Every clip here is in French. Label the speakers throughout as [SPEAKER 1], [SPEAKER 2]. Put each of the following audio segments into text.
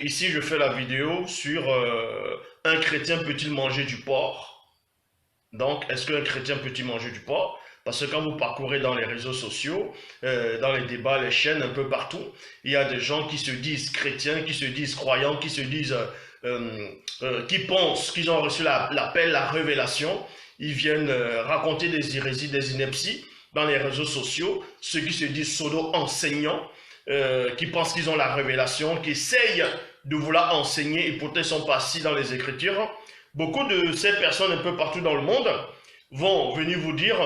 [SPEAKER 1] ici je fais la vidéo sur un chrétien peut-il manger du porc? Donc, est-ce qu'un chrétien peut-il manger du porc? Parce que quand vous parcourez dans les réseaux sociaux, dans les débats, les chaînes, un peu partout, il y a des gens qui se disent chrétiens, qui se disent croyants, qui se disent, qui pensent qu'ils ont reçu l'appel, la révélation. Ils viennent raconter des hérésies, des inepties dans les réseaux sociaux. Ceux qui se disent pseudo-enseignants, qui pensent qu'ils ont la révélation, qui essayent de vouloir enseigner et pourtant ils sont pas assis dans les Écritures. Beaucoup de ces personnes un peu partout dans le monde vont venir vous dire,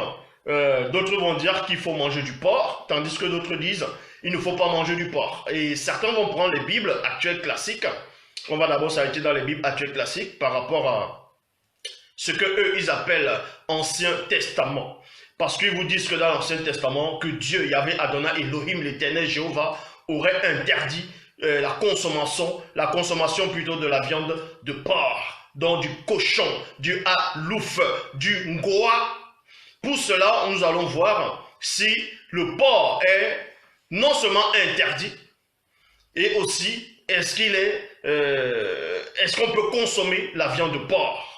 [SPEAKER 1] d'autres vont dire qu'il faut manger du porc, tandis que d'autres disent il ne faut pas manger du porc. Et certains vont prendre les Bibles actuelles classiques. On va d'abord s'arrêter dans les Bibles actuelles classiques par rapport à ce que eux ils appellent Ancien Testament. Parce qu'ils vous disent que dans l'Ancien Testament, que Dieu, Yahvé Adonai, Elohim, l'Éternel, Jéhovah, aurait interdit la consommation plutôt de la viande de porc, donc du cochon, du halouf, du ngoa. Pour cela, nous allons voir si le porc est non seulement interdit, et aussi est-ce qu'on peut consommer la viande de porc.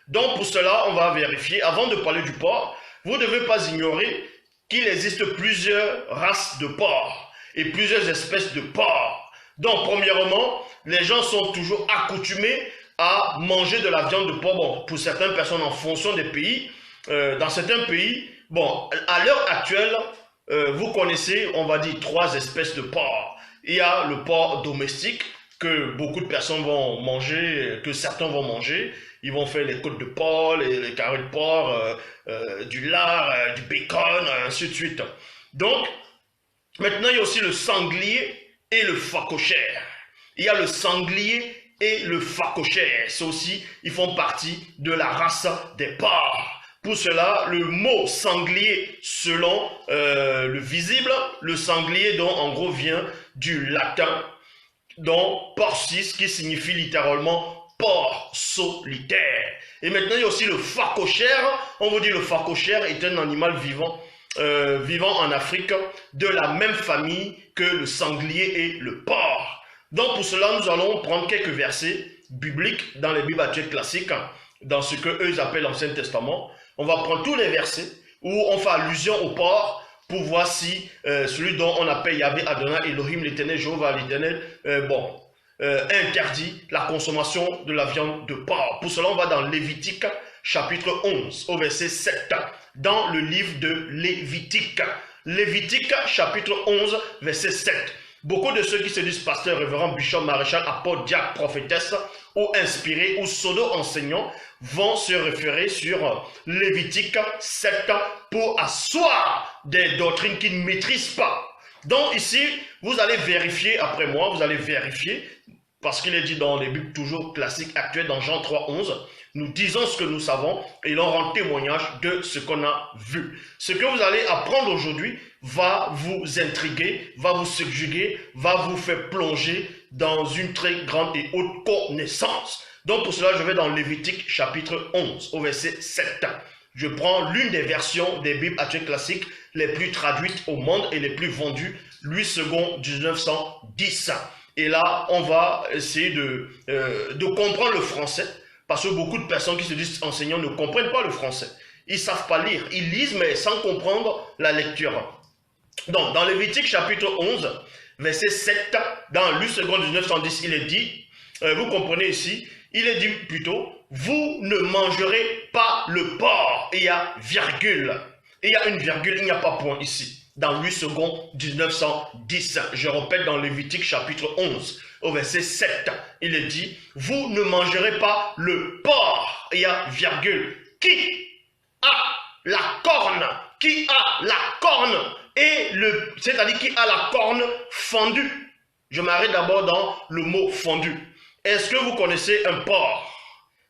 [SPEAKER 1] Donc pour cela, on va vérifier, avant de parler du porc, vous ne devez pas ignorer qu'il existe plusieurs races de porc et plusieurs espèces de porc. Donc, premièrement, les gens sont toujours accoutumés à manger de la viande de porc. Bon, pour certaines personnes, en fonction des pays, dans certains pays, bon, à l'heure actuelle, vous connaissez, on va dire, 3 espèces de porc. Il y a le porc domestique que beaucoup de personnes vont manger, que certains vont manger. Ils vont faire les côtes de porc, les carrés de porc, du lard, du bacon, ainsi de suite. Donc, maintenant, il y a aussi le sanglier et le phacochère. Il y a le sanglier et le phacochère. C'est aussi, ils font partie de la race des porcs. Pour cela, le mot sanglier, selon le visible, le sanglier, donc en gros, vient du latin, donc porcis, qui signifie littéralement porc solitaire. Et maintenant, il y a aussi le phacochère. On vous dit le phacochère est un animal vivant, vivant en Afrique, de la même famille que le sanglier et le porc. Donc pour cela, nous allons prendre quelques versets bibliques dans les Bibles actuelles classiques, dans ce que eux appellent l'Ancien Testament. On va prendre tous les versets où on fait allusion au porc pour voir si celui dont on appelle Yahvé Adonai, Elohim, l'Éternel, Jéhovah, l'Éternel, interdit la consommation de la viande de porc. Pour cela, on va dans Lévitique, chapitre 11, au verset 7, dans le livre de Lévitique. Lévitique, chapitre 11, verset 7. Beaucoup de ceux qui se disent pasteur, révérend, bishop, maréchal, apôtre, diacre, prophétesse, ou inspirés, ou pseudo-enseignants, vont se référer sur Lévitique 7 pour asseoir des doctrines qu'ils ne maîtrisent pas. Donc ici, vous allez vérifier, après moi, vous allez vérifier, parce qu'il est dit dans les Bibles toujours classiques actuelles, dans Jean 3, 11, nous disons ce que nous savons et l'on rend témoignage de ce qu'on a vu. Ce que vous allez apprendre aujourd'hui va vous intriguer, va vous subjuguer, va vous faire plonger dans une très grande et haute connaissance. Donc pour cela, je vais dans Lévitique chapitre 11, au verset 7. Je prends l'une des versions des Bibles actuelles classiques les plus traduites au monde et les plus vendues, Louis II 1910. Et là, on va essayer de comprendre le français, parce que beaucoup de personnes qui se disent enseignants ne comprennent pas le français. Ils ne savent pas lire, ils lisent mais sans comprendre la lecture. Donc, dans Lévitique chapitre 11, verset 7, dans Louis II 1910, il est dit, vous comprenez ici, il est dit plutôt, vous ne mangerez pas le porc. Et il y a virgule. Et il y a une virgule, il n'y a pas point ici. Dans Louis II 1910, je répète dans Lévitique chapitre 11, au verset 7, il est dit, vous ne mangerez pas le porc. Et il y a virgule. Qui a la corne? Qui a la corne? C'est-à-dire qui a la corne fendue. Je m'arrête d'abord dans le mot fondu. Est-ce que vous connaissez un porc?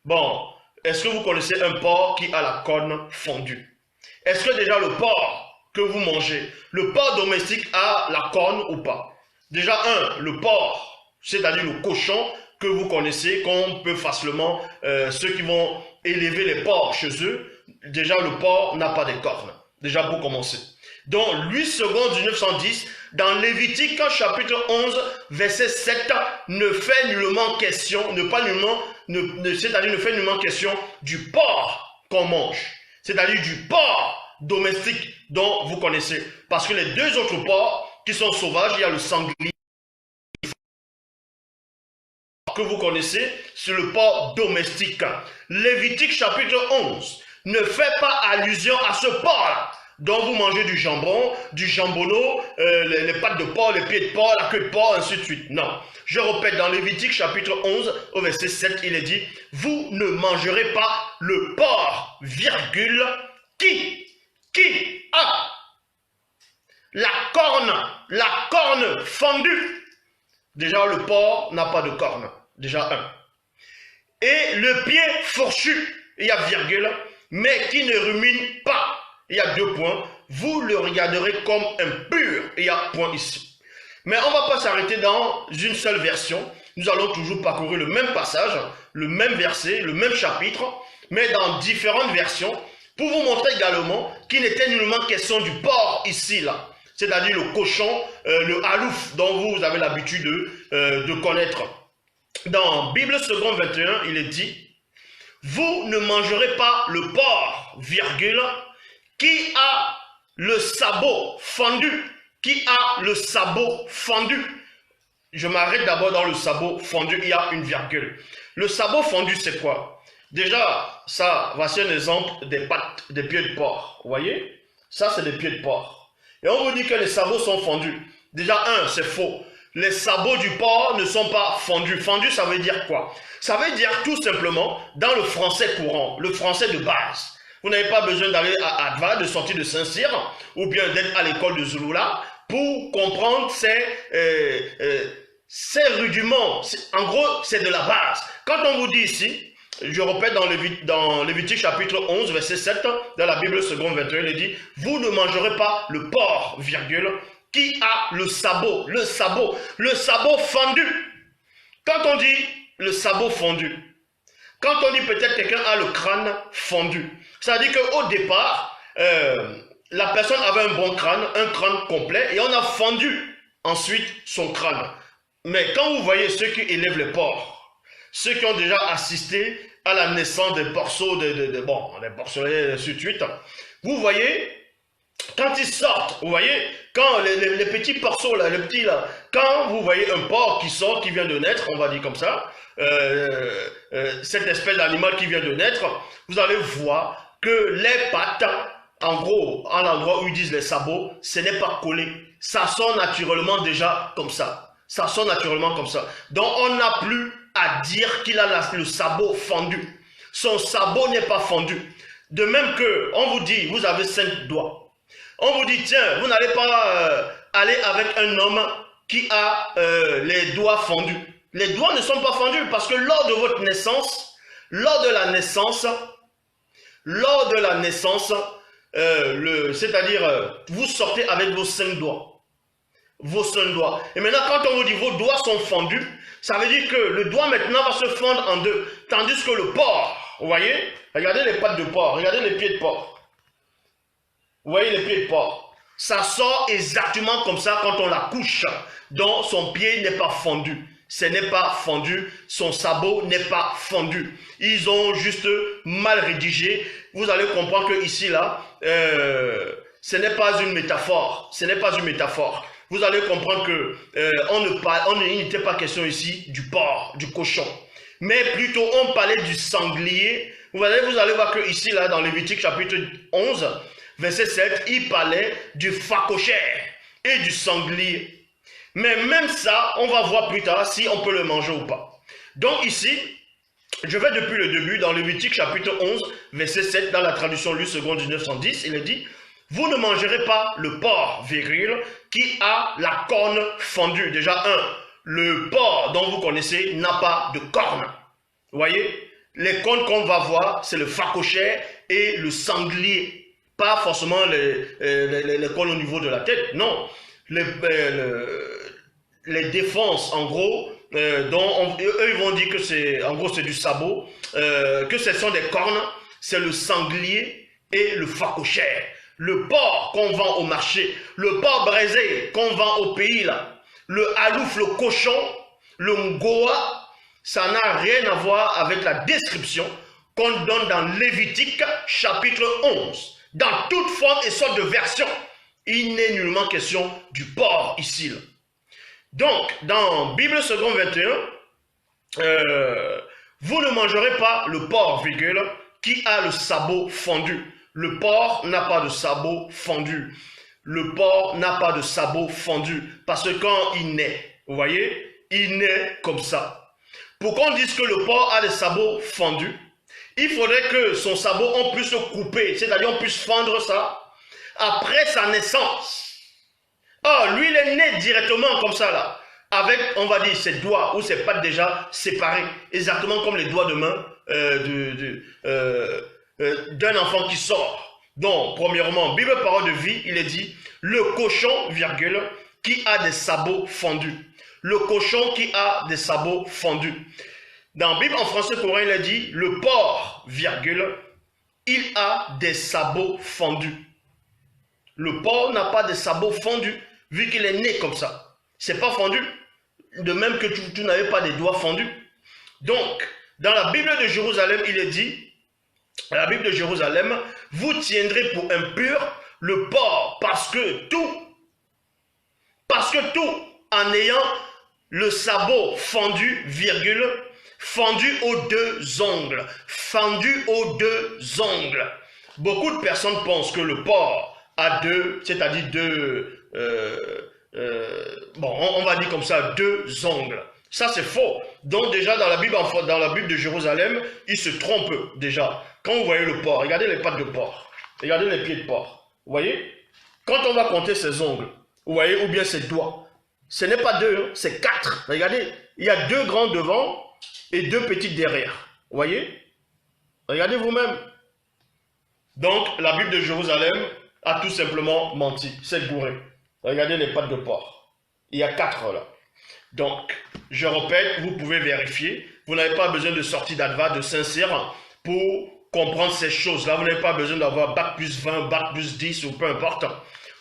[SPEAKER 1] Bon, est-ce que vous connaissez un porc qui a la corne fendue? Est-ce que déjà le porc que vous mangez, le porc domestique a la corne ou pas? Déjà le porc, c'est-à-dire le cochon que vous connaissez, qu'on peut facilement, ceux qui vont élever les porcs chez eux, déjà le porc n'a pas de cornes, déjà pour commencer. Donc, 8 secondes du 910, dans Lévitique chapitre 11, verset 7, ne fait nullement question, c'est-à-dire ne fait nullement question du porc qu'on mange. C'est-à-dire du porc domestique dont vous connaissez. Parce que les deux autres porcs qui sont sauvages, il y a le sanglier que vous connaissez, c'est le porc domestique. Lévitique chapitre 11 ne fait pas allusion à ce porc-là, dont vous mangez du jambon, du jambonneau, les pattes de porc, les pieds de porc, la queue de porc, ainsi de suite. Non. Je répète, dans Lévitique chapitre 11, au verset 7, il est dit, vous ne mangerez pas le porc, virgule, qui a la corne fendue. Déjà, le porc n'a pas de corne. Déjà un. Et le pied fourchu, il y a virgule, mais qui ne rumine pas. Il y a 2 points. Vous le regarderez comme impur. Il y a point ici. Mais on ne va pas s'arrêter dans une seule version. Nous allons toujours parcourir le même passage, le même verset, le même chapitre, mais dans différentes versions, pour vous montrer également qu'il n'était nullement question du porc ici, là. C'est-à-dire le cochon, le halouf, dont vous avez l'habitude de connaître. Dans Bible seconde 21, il est dit, vous ne mangerez pas le porc, virgule, qui a le sabot fendu. Qui a le sabot fendu. Je m'arrête d'abord dans le sabot fendu, il y a une virgule. Le sabot fendu, c'est quoi? Déjà, ça, voici un exemple des pattes, des pieds de porc. Vous voyez? Ça, c'est des pieds de porc. Et on vous dit que les sabots sont fendus. Déjà, c'est faux. Les sabots du porc ne sont pas fendus. Fendu, ça veut dire quoi? Ça veut dire tout simplement, dans le français courant, le français de base. Vous n'avez pas besoin d'aller à Adva, de sortir de Saint-Cyr, ou bien d'être à l'école de Zulula, pour comprendre ces rudiments. En gros, c'est de la base. Quand on vous dit ici, je répète dans Lévitique chapitre 11, verset 7, dans la Bible seconde 21, il dit, vous ne mangerez pas le porc, virgule, qui a le sabot fendu. Quand on dit le sabot fendu, quand on dit peut-être quelqu'un a le crâne fendu, ça veut dire qu'au départ, la personne avait un bon crâne, un crâne complet, et on a fendu ensuite son crâne. Mais quand vous voyez ceux qui élèvent les porcs, ceux qui ont déjà assisté à la naissance des porceaux, des porcelets, et ainsi de suite, vous voyez, quand ils sortent, vous voyez, quand les petits porceaux, là, les petits là, quand vous voyez un porc qui sort, qui vient de naître, on va dire comme ça, cette espèce d'animal qui vient de naître, vous allez voir que les pattes, en gros, à l'endroit où ils disent les sabots, ce n'est pas collé. Ça sort naturellement déjà comme ça. Ça sort naturellement comme ça. Donc on n'a plus à dire qu'il a le sabot fendu. Son sabot n'est pas fendu. De même que, on vous dit, vous avez 5 doigts. On vous dit, tiens, vous n'allez pas aller avec un homme qui a les doigts fendus. Les doigts ne sont pas fendus parce que lors de votre naissance, lors de la naissance, c'est-à-dire, vous sortez avec vos 5 doigts. Vos 5 doigts. Et maintenant, quand on vous dit vos doigts sont fendus, ça veut dire que le doigt maintenant va se fendre en 2. Tandis que le porc, vous voyez, regardez les pattes de porc, regardez les pieds de porc. Vous voyez les pieds de porc. Ça sort exactement comme ça quand on la couche. Donc son pied n'est pas fendu. Ce n'est pas fendu, son sabot n'est pas fendu. Ils ont juste mal rédigé. Vous allez comprendre que ici, là, ce n'est pas une métaphore. Ce n'est pas une métaphore. Vous allez comprendre que il n'était pas question ici du porc, du cochon. Mais plutôt, on parlait du sanglier. Vous allez voir que ici, là, dans Lévitique chapitre 11, verset 7, il parlait du phacochère et du sanglier. Mais même ça, on va voir plus tard si on peut le manger ou pas. Donc ici, je vais depuis le début, dans Lévitique chapitre 11, verset 7, dans la traduction Lue seconde 1910, il est dit, « Vous ne mangerez pas le porc, virgule, qui a la corne fendue. » Déjà, le porc dont vous connaissez n'a pas de corne. Vous voyez, les cornes qu'on va voir, c'est le phacochère et le sanglier. Pas forcément les cornes au niveau de la tête, non. Les défenses, en gros, dont eux ils vont dire que c'est, en gros, c'est du sabot, que ce sont des cornes, c'est le sanglier et le phacochère. le porc qu'on vend au marché, le porc braisé qu'on vend au pays, là, le halouf, le cochon, le ngoa, ça n'a rien à voir avec la description qu'on donne dans Lévitique chapitre 11. Dans toute forme et sorte de version, il n'est nullement question du porc ici. Là. Donc, dans Bible seconde 21, vous ne mangerez pas le porc, virgule, qui a le sabot fendu. Le porc n'a pas de sabot fendu. Le porc n'a pas de sabot fendu. Parce que quand il naît, vous voyez, il naît comme ça. Pour qu'on dise que le porc a des sabots fendus, il faudrait que son sabot, on puisse le couper, c'est-à-dire on puisse fendre ça après sa naissance. Or, lui, il est né directement comme ça, là, avec, on va dire, ses doigts ou ses pattes déjà séparées, exactement comme les doigts de main d'un enfant qui sort. Donc, premièrement, Bible Parole de Vie, il est dit, le cochon, virgule, qui a des sabots fendus. Le cochon qui a des sabots fendus. Dans la Bible en français courant, il est dit, le porc, virgule, il a des sabots fendus. Le porc n'a pas de sabots fendus, vu qu'il est né comme ça. C'est pas fendu. De même que tu n'avais pas des doigts fendus. Donc, dans la Bible de Jérusalem, il est dit, la Bible de Jérusalem, vous tiendrez pour impur le porc, parce que tout, en ayant le sabot fendu, virgule, fendu aux deux ongles, fendu aux deux ongles. Beaucoup de personnes pensent que le porc a deux, c'est-à-dire deux, on va dire comme ça, deux ongles. Ça, c'est faux. Donc, déjà, dans la Bible de Jérusalem, il se trompe déjà. Quand vous voyez le porc, regardez les pattes de porc. Regardez les pieds de porc. Vous voyez? Quand on va compter ses ongles, vous voyez, ou bien ses doigts, ce n'est pas deux, c'est 4. Regardez, il y a 2 grands devant et 2 petits derrière. Vous voyez? Regardez vous-même. Donc, la Bible de Jérusalem a tout simplement menti. C'est bourré. Regardez les pattes de porc. Il y a 4 là. Donc, je répète, vous pouvez vérifier. Vous n'avez pas besoin de sortie d'Adva, de Saint-Cyr pour comprendre ces choses-là. Vous n'avez pas besoin d'avoir bac plus 20, bac plus 10 ou peu importe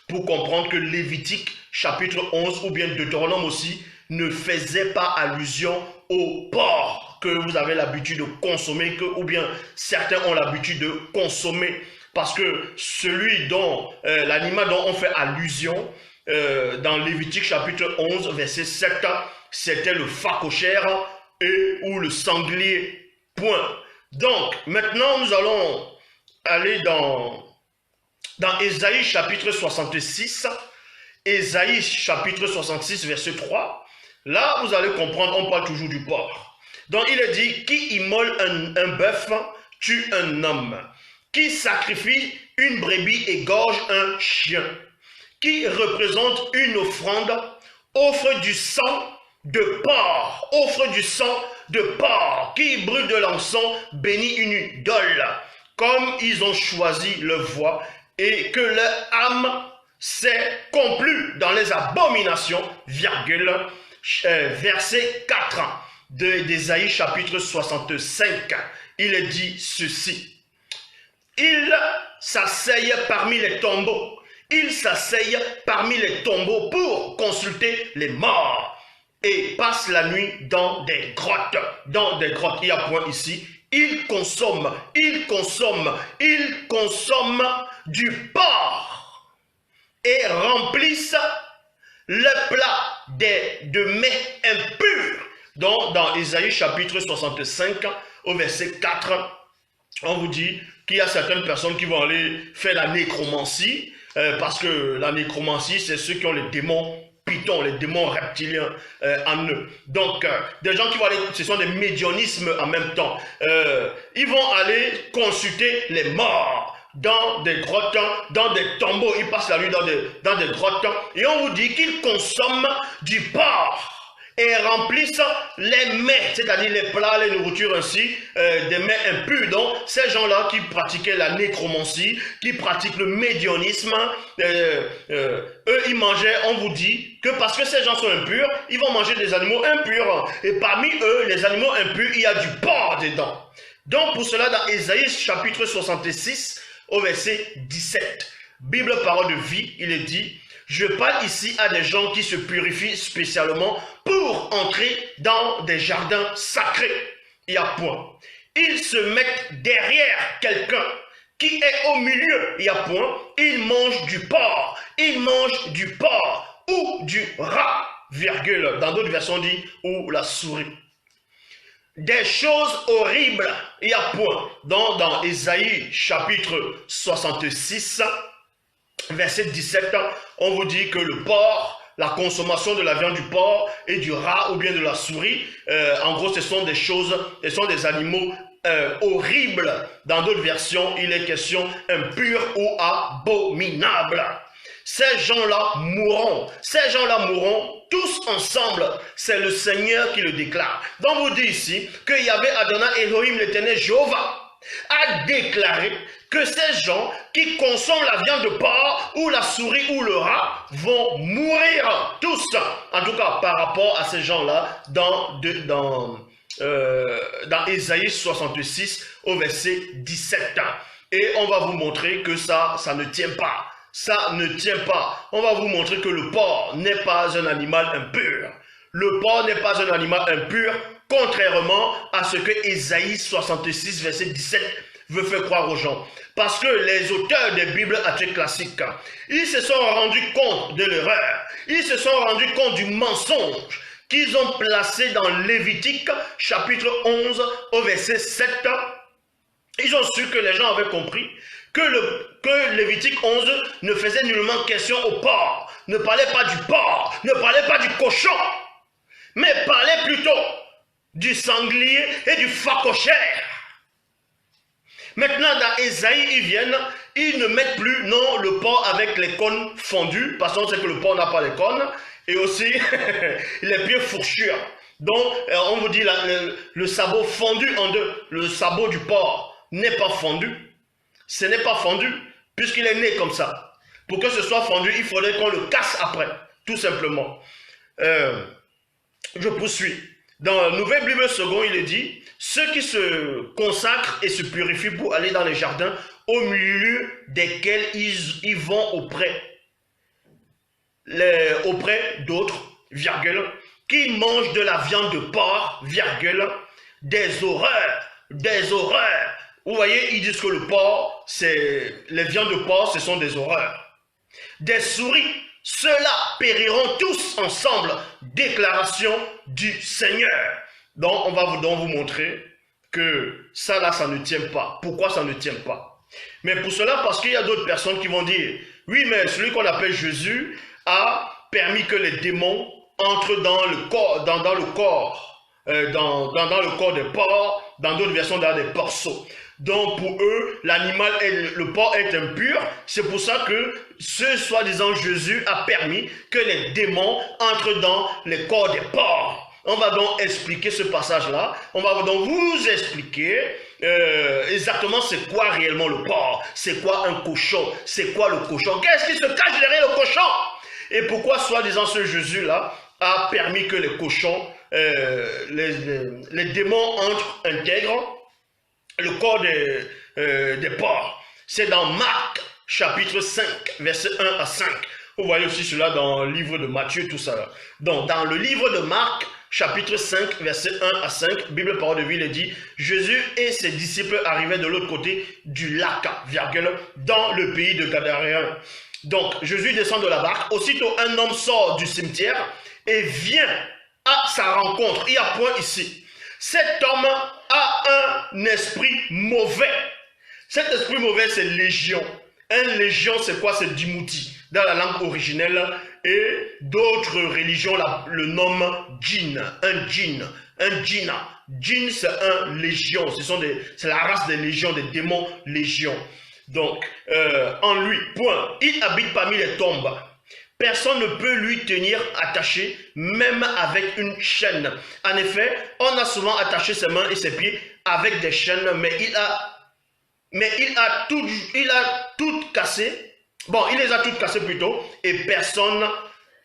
[SPEAKER 1] pour comprendre que Lévitique chapitre 11 ou bien Deutéronome aussi ne faisait pas allusion au porc que vous avez l'habitude de consommer, ou bien certains ont l'habitude de consommer. Parce que celui dont, l'animal dont on fait allusion, dans Lévitique chapitre 11, verset 7, c'était le phacochère ou le sanglier. Point. Donc, maintenant, nous allons aller dans Ésaïe chapitre 66. Ésaïe chapitre 66, verset 3. Là, vous allez comprendre, on parle toujours du porc. Donc, il est dit, qui immole un bœuf tue un homme. Qui sacrifie une brebis égorge un chien. Qui représente une offrande, offre du sang de porc, offre du sang de porc, qui brûle de l'encens, bénit une idole, comme ils ont choisi leur voie, et que leur âme s'est complue dans les abominations, virgule, verset 4 d'Ésaïe chapitre 65, il est dit ceci. Il s'asseye parmi les tombeaux. Il s'asseye parmi les tombeaux pour consulter les morts et passe la nuit dans des grottes. Dans des grottes, il y a point ici. Il consomme du porc et remplissent le plat de mets impurs. Donc, dans Ésaïe chapitre 65, au verset 4, on vous dit qu'il y a certaines personnes qui vont aller faire la nécromancie, parce que la nécromancie, c'est ceux qui ont les démons pythons, les démons reptiliens en eux. Donc, des gens qui vont aller, ce sont des médianismes en même temps. Ils vont aller consulter les morts dans des grottes, dans des tombeaux. Ils passent la nuit dans des grottes. Et on vous dit qu'ils consomment du porc et remplissent les mets, c'est-à-dire les plats, les nourritures ainsi, des mets impurs. Donc, ces gens-là qui pratiquaient la nécromancie, qui pratiquent le médianisme, eux, ils mangeaient, on vous dit, que parce que ces gens sont impurs, ils vont manger des animaux impurs. Et parmi eux, les animaux impurs, il y a du porc dedans. Donc, pour cela, dans Ésaïe chapitre 66, au verset 17, Bible Parole de Vie, il est dit, je parle ici à des gens qui se purifient spécialement pour entrer dans des jardins sacrés. Il y a point. Ils se mettent derrière quelqu'un qui est au milieu. Il y a point. Ils mangent du porc. Ils mangent du porc ou du rat, virgule. Dans d'autres versions, on dit ou la souris. Des choses horribles. Il y a point. Dans Ésaïe chapitre 66, verset 17, on vous dit que le porc, la consommation de la viande du porc et du rat ou bien de la souris, en gros ce sont des choses, ce sont des animaux horribles. Dans d'autres versions, il est question impur ou abominable. Ces gens-là mourront. Ces gens-là mourront tous ensemble. C'est le Seigneur qui le déclare. Donc vous dit ici que Yahvé Adonai Elohim l'Éternel Jéhovah a déclaré que ces gens qui consomment la viande de porc ou la souris ou le rat vont mourir tous. En tout cas, par rapport à ces gens-là, dans Ésaïe 66 au verset 17. Et on va vous montrer que ça ne tient pas. Ça ne tient pas. On va vous montrer que le porc n'est pas un animal impur. Le porc n'est pas un animal impur, contrairement à ce que Ésaïe 66 verset 17 veut faire croire aux gens. Parce que les auteurs des Bibles actuelles classiques, ils se sont rendus compte de l'erreur. Ils se sont rendus compte du mensonge qu'ils ont placé dans Lévitique chapitre 11 au verset 7. Ils ont su que les gens avaient compris que Lévitique 11 ne faisait nullement question au porc, ne parlait pas du porc, ne parlait pas du cochon, mais parlait plutôt du sanglier et du phacochère. Maintenant, dans Ésaïe, ils ne mettent plus, non, le porc avec les cônes fondus, parce qu'on sait que le porc n'a pas les cônes, et aussi les pieds fourchures. Donc, on vous dit le sabot fondu en deux. Le sabot du porc n'est pas fondu. Ce n'est pas fondu, puisqu'il est né comme ça. Pour que ce soit fondu, il faudrait qu'on le casse après, tout simplement. Je poursuis. Dans la Nouvelle Bible seconde, il est dit, ceux qui se consacrent et se purifient pour aller dans les jardins, au milieu desquels ils vont auprès d'autres, virgule, qui mangent de la viande de porc, virgule, des horreurs. Vous voyez, ils disent que le porc, les viandes de porc, ce sont des horreurs. Des souris, ceux-là périront tous ensemble. Déclaration du Seigneur. Donc, on va vous montrer que ça là, ça ne tient pas. Pourquoi ça ne tient pas? Mais pour cela, parce qu'il y a d'autres personnes qui vont dire, oui, mais celui qu'on appelle Jésus a permis que les démons entrent dans le corps, dans le corps des porcs, dans d'autres versions, dans des porceaux. Donc pour eux, le porc est impur. C'est pour ça que ce soi-disant Jésus a permis que les démons entrent dans les corps des porcs. On va donc expliquer ce passage-là. On va donc vous expliquer exactement c'est quoi réellement le porc. C'est quoi un cochon? C'est quoi le cochon? Qu'est-ce qui se cache derrière le cochon? Et pourquoi soi-disant ce Jésus-là a permis que les cochons, les démons intègrent le corps des porcs? C'est dans Marc, chapitre 5, verset 1 à 5. Vous voyez aussi cela dans le livre de Matthieu, tout ça. Donc, dans le livre de Marc, chapitre 5, verset 1 à 5, Bible Parole de Vie, il est dit, Jésus et ses disciples arrivaient de l'autre côté du lac, virgule, dans le pays de Gadaréen. Donc, Jésus descend de la barque. Aussitôt, un homme sort du cimetière et vient à sa rencontre. Il y a point ici. Cet homme a un esprit mauvais. Cet esprit mauvais, c'est légion. Un légion, c'est quoi? C'est dimouti dans la langue originelle. Et d'autres religions le nomment djinn. Un djinn. Un djinna. Djinn, c'est un légion. C'est la race des légions, des démons légions. Donc, en lui, point. Il habite parmi les tombes. Personne ne peut lui tenir attaché, même avec une chaîne. En effet, on a souvent attaché ses mains et ses pieds avec des chaînes, mais il a toutes cassé. Bon, il les a toutes cassées plutôt, et personne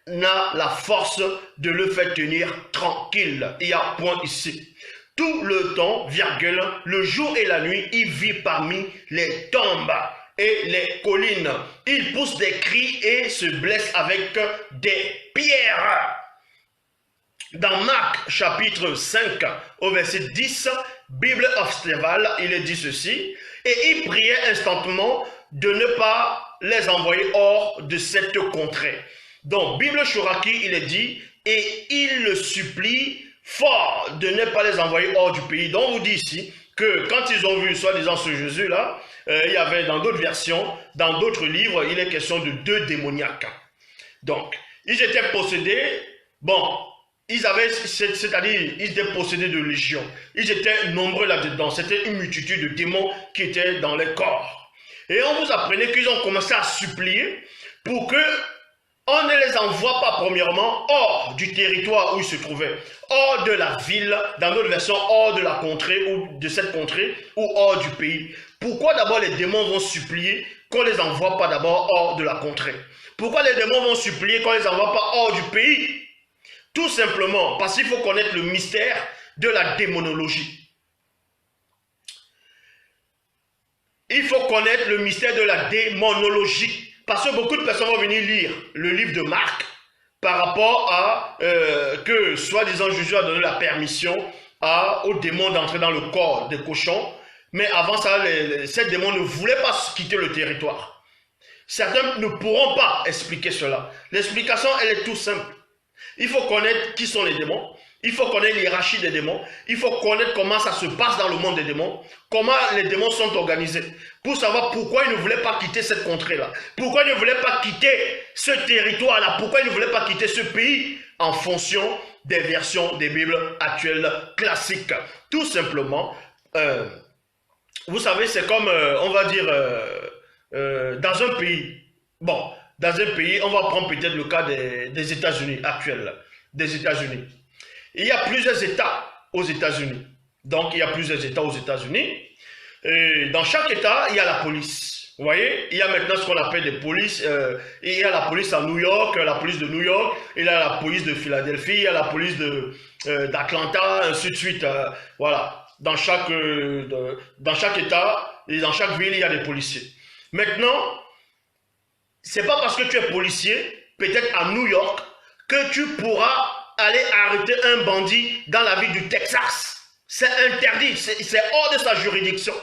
[SPEAKER 1] n'a la force de le faire tenir tranquille. Il y a point ici. Tout le temps, virgule, le jour et la nuit, il vit parmi les tombes. et les collines. Ils poussent des cris et se blessent avec des pierres. Dans Marc chapitre 5 au verset 10, Bible of Steval, il est dit ceci, et il priait instantanément de ne pas les envoyer hors de cette contrée. Donc, Bible Chouraki, il est dit, et il le supplie fort de ne pas les envoyer hors du pays. Donc, on vous dit ici que quand ils ont vu, soi-disant, ce Jésus-là, il y avait dans d'autres versions, dans d'autres livres, il est question de 2 démoniaques. Donc, ils étaient possédés, bon, ils avaient, c'est-à-dire, ils étaient possédés de légions. Ils étaient nombreux là-dedans. C'était une multitude de démons qui étaient dans les corps. Et on vous apprenait qu'ils ont commencé à supplier pour que on ne les envoie pas premièrement hors du territoire où ils se trouvaient, hors de la ville, dans d'autres versions, hors de la contrée ou de cette contrée ou hors du pays. Pourquoi d'abord les démons vont supplier qu'on ne les envoie pas d'abord hors de la contrée? Pourquoi les démons vont supplier qu'on ne les envoie pas hors du pays? Tout simplement parce qu'il faut connaître le mystère de la démonologie. Il faut connaître le mystère de la démonologie. Parce que beaucoup de personnes vont venir lire le livre de Marc par rapport à que, soi-disant, Jésus a donné la permission aux démons d'entrer dans le corps des cochons. Mais avant ça, ces démons ne voulaient pas quitter le territoire. Certains ne pourront pas expliquer cela. L'explication, elle est tout simple. Il faut connaître qui sont les démons. Il faut connaître l'hiérarchie des démons. Il faut connaître comment ça se passe dans le monde des démons. Comment les démons sont organisés. Pour savoir pourquoi ils ne voulaient pas quitter cette contrée-là. Pourquoi ils ne voulaient pas quitter ce territoire-là. Pourquoi ils ne voulaient pas quitter ce pays. En fonction des versions des Bibles actuelles classiques. Tout simplement, vous savez, c'est comme, on va dire, dans un pays. Bon, dans un pays, on va prendre peut-être le cas des États-Unis actuels. Des États-Unis. Il y a plusieurs États aux États-Unis. Donc, il y a plusieurs États aux États-Unis. Et dans chaque État, il y a la police. Vous voyez, il y a maintenant ce qu'on appelle des polices. Il y a la police à New York, la police de New York. Il y a la police de Philadelphie, il y a la police d'Atlanta, ainsi de suite. Voilà. Dans chaque État et dans chaque ville, il y a des policiers. Maintenant, c'est pas parce que tu es policier, peut-être à New York, que tu pourras aller arrêter un bandit dans la ville du Texas. C'est interdit, c'est hors de sa juridiction.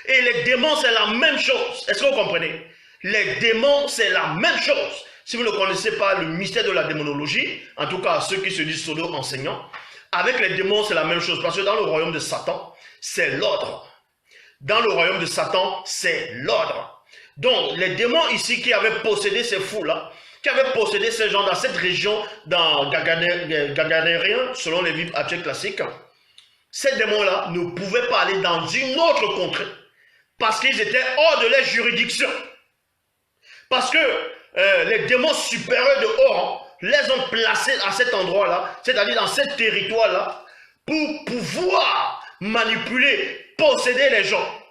[SPEAKER 1] Et les démons, c'est la même chose. Est-ce que vous comprenez? Les démons, c'est la même chose. Si vous ne connaissez pas le mystère de la démonologie, en tout cas ceux qui se disent pseudo-enseignants, avec les démons, c'est la même chose. Parce que dans le royaume de Satan, c'est l'ordre. Dans le royaume de Satan, c'est l'ordre. Donc, les démons ici qui avaient possédé ces fous-là, qui avaient possédé ces gens dans cette région, dans Gaganérien, selon les Bibles actuelles classiques, ces démons-là ne pouvaient pas aller dans une autre contrée, parce qu'ils étaient hors de leur juridiction. Parce que les démons supérieurs de haut les ont placés à cet endroit-là, c'est-à-dire dans ce territoire-là, pour pouvoir manipuler, posséder les gens.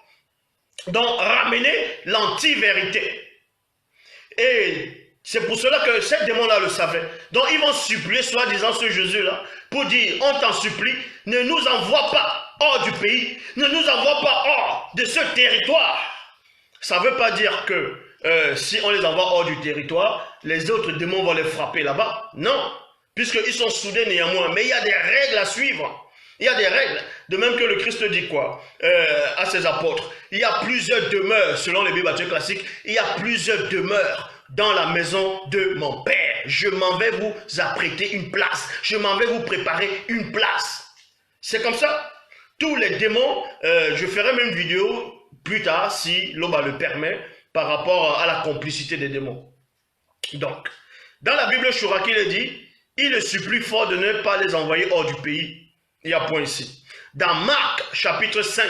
[SPEAKER 1] Donc, ramener l'anti-vérité. Et c'est pour cela que ces démons-là le savaient. Donc, ils vont supplier, soi-disant, ce Jésus-là, pour dire, on t'en supplie, ne nous envoie pas hors du pays, ne nous envoie pas hors de ce territoire. Ça ne veut pas dire que si on les envoie hors du territoire, les autres démons vont les frapper là-bas. Non, puisqu'ils sont soudés néanmoins. Mais il y a des règles à suivre. Il y a des règles, de même que le Christ dit quoi à ses apôtres. Il y a plusieurs demeures, selon les Bibles classiques, il y a plusieurs demeures dans la maison de mon Père. Je m'en vais vous apprêter une place. Je m'en vais vous préparer une place. C'est comme ça. Tous les démons, je ferai même une vidéo plus tard, si l'Oba le permet, par rapport à la complicité des démons. Donc, dans la Bible Chouraki, il est dit, il le supplie fort de ne pas les envoyer hors du pays. Il y a un point ici. Dans Marc, chapitre 5,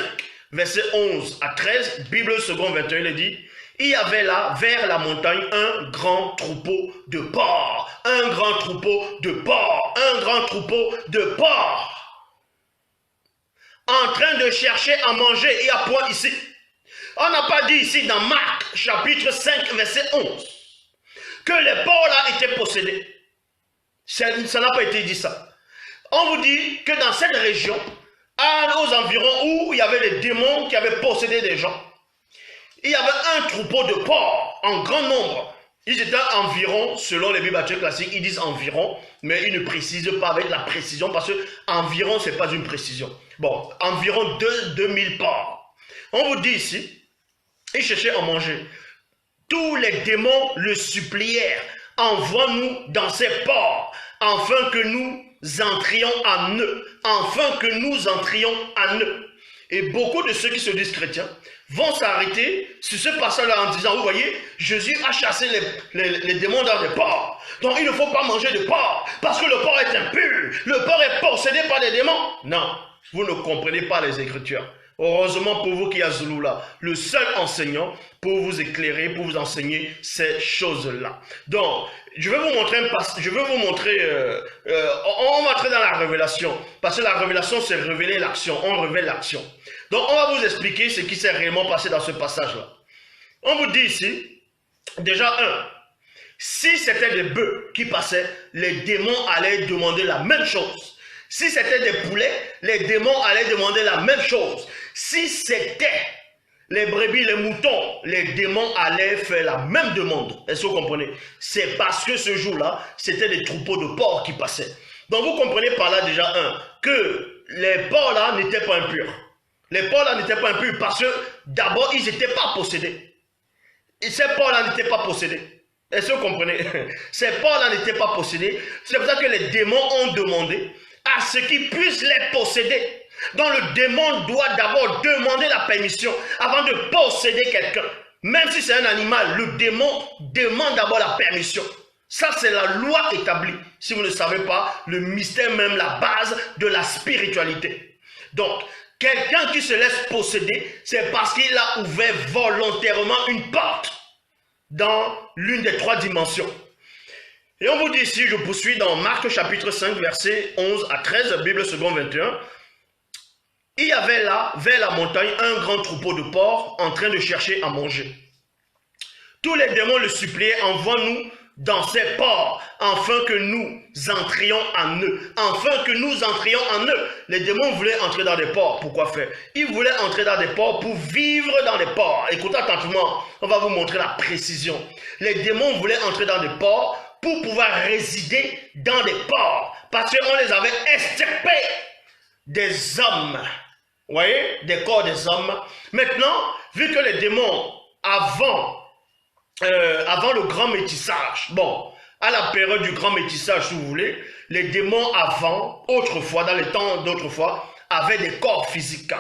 [SPEAKER 1] versets 11 à 13, Bible second 21, il est dit, il y avait là, vers la montagne, un grand troupeau de porcs. Un grand troupeau de porcs. Un grand troupeau de porcs. En train de chercher à manger. Il y a un point ici. On n'a pas dit ici dans Marc, chapitre 5, verset 11, que les porcs là étaient possédés. Ça n'a pas été dit ça. On vous dit que dans cette région, aux environs où il y avait les démons qui avaient possédé des gens, il y avait un troupeau de porcs en grand nombre. Ils étaient environ, selon les Bibles classiques, ils disent environ, mais ils ne précisent pas avec la précision parce que environ, ce n'est pas une précision. Bon, environ 2000 porcs. On vous dit ici, ils cherchaient à manger. Tous les démons le supplièrent, envoie-nous dans ces porcs, afin que nous entrions en eux, afin que nous entrions en eux. Et beaucoup de ceux qui se disent chrétiens vont s'arrêter sur ce passage-là en disant, vous voyez, Jésus a chassé les démons dans les porcs. Donc il ne faut pas manger de porc, parce que le porc est impur, le porc est possédé par des démons. Non, vous ne comprenez pas les Écritures. Heureusement pour vous qui êtes Zoulou là, le seul enseignant pour vous éclairer, pour vous enseigner ces choses-là. Donc, je vais vous montrer on va entrer dans la révélation, parce que la révélation c'est révéler l'action, on révèle l'action. Donc, on va vous expliquer ce qui s'est réellement passé dans ce passage-là. On vous dit ici, déjà si c'était des bœufs qui passaient, les démons allaient demander la même chose. Si c'était des poulets, les démons allaient demander la même chose. Si c'était les brebis, les moutons, les démons allaient faire la même demande. Est-ce que vous comprenez? C'est parce que ce jour-là, c'était des troupeaux de porcs qui passaient. Donc vous comprenez par là déjà que les porcs-là n'étaient pas impurs. Les porcs-là n'étaient pas impurs parce que d'abord, ils n'étaient pas possédés. Et ces porcs-là n'étaient pas possédés. Est-ce que vous comprenez? Ces porcs-là n'étaient pas possédés. C'est pour ça que les démons ont demandé à ce qu'ils puissent les posséder. Donc le démon doit d'abord demander la permission avant de posséder quelqu'un. Même si c'est un animal, le démon demande d'abord la permission. Ça, c'est la loi établie. Si vous ne savez pas, le mystère même, la base de la spiritualité. Donc, quelqu'un qui se laisse posséder, c'est parce qu'il a ouvert volontairement une porte dans l'une des 3 dimensions. Et on vous dit ici, je poursuis dans Marc chapitre 5, versets 11 à 13, Bible seconde 21. Il y avait là, vers la montagne, un grand troupeau de porcs en train de chercher à manger. Tous les démons le suppliaient, envoie-nous dans ces porcs, afin que nous entrions en eux. Afin que nous entrions en eux. Les démons voulaient entrer dans des porcs. Pourquoi faire? Ils voulaient entrer dans des porcs pour vivre dans des porcs. Écoutez attentivement, on va vous montrer la précision. Les démons voulaient entrer dans des porcs pour pouvoir résider dans des porcs. Parce qu'on les avait extirpés des hommes. Vous voyez, des corps des hommes. Maintenant, vu que les démons, avant le grand métissage, bon, à la période du grand métissage, si vous voulez, les démons avant, autrefois, dans les temps d'autrefois, avaient des corps physiques.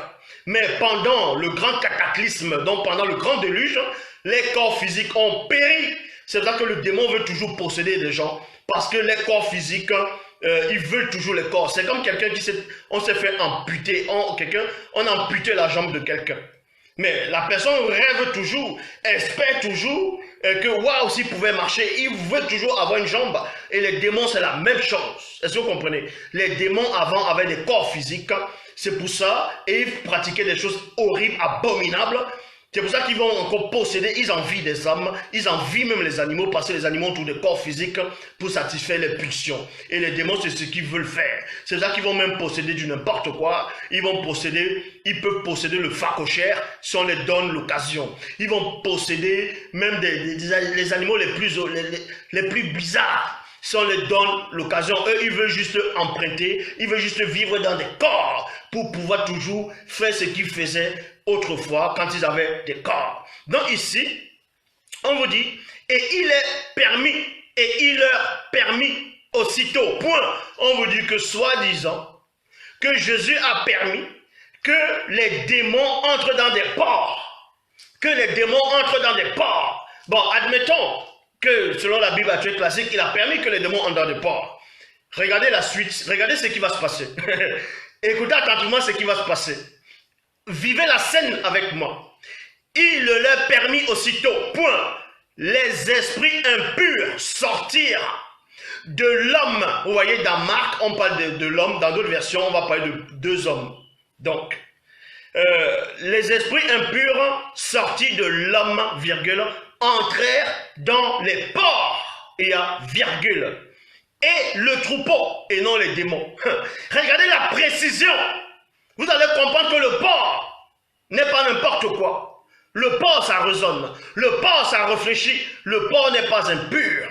[SPEAKER 1] Mais pendant le grand cataclysme, donc pendant le grand déluge, les corps physiques ont péri. C'est pour ça que le démon veut toujours posséder des gens, parce que les corps physiques, ils veulent toujours les corps. C'est comme quelqu'un qui s'est fait amputer, on a amputé la jambe de quelqu'un. Mais la personne rêve toujours, espère toujours que waouh, s'il pouvait marcher, il veut toujours avoir une jambe. Et les démons, c'est la même chose. Est-ce que vous comprenez? Les démons avant avaient des corps physiques. C'est pour ça, et ils pratiquaient des choses horribles, abominables. C'est pour ça qu'ils vont encore posséder, ils envient des hommes, ils envient même les animaux, parce que les animaux ont tous des corps physiques pour satisfaire les pulsions. Et les démons, c'est ce qu'ils veulent faire. C'est ça qu'ils vont même posséder du n'importe quoi. Ils peuvent posséder le phacochère si on les donne l'occasion. Ils vont posséder même les animaux les plus bizarres. Si on les donne l'occasion, eux, ils veulent juste emprunter, ils veulent juste vivre dans des corps pour pouvoir toujours faire ce qu'ils faisaient autrefois quand ils avaient des corps. Donc ici, on vous dit, et il est permis, et il leur permis aussitôt. Point. On vous dit que soi-disant, que Jésus a permis que les démons entrent dans des porcs. Que les démons entrent dans des porcs. Bon, admettons que selon la Bible actuelle classique, il a permis que les démons entrent dans des porcs. Regardez la suite, regardez ce qui va se passer. Écoutez attentivement ce qui va se passer. Vivez la scène avec moi. Il leur permit aussitôt, point, les esprits impurs sortirent de l'homme. Vous voyez, dans Marc, on parle de l'homme, dans d'autres versions, on va parler de 2 hommes. Donc, les esprits impurs sortis de l'homme, virgule, entrèrent dans les porcs, et à virgule, et le troupeau, et non les démons. Regardez la précision. Vous allez comprendre que le porc n'est pas n'importe quoi. Le porc, ça résonne. Le porc, ça réfléchit. Le porc n'est pas impur.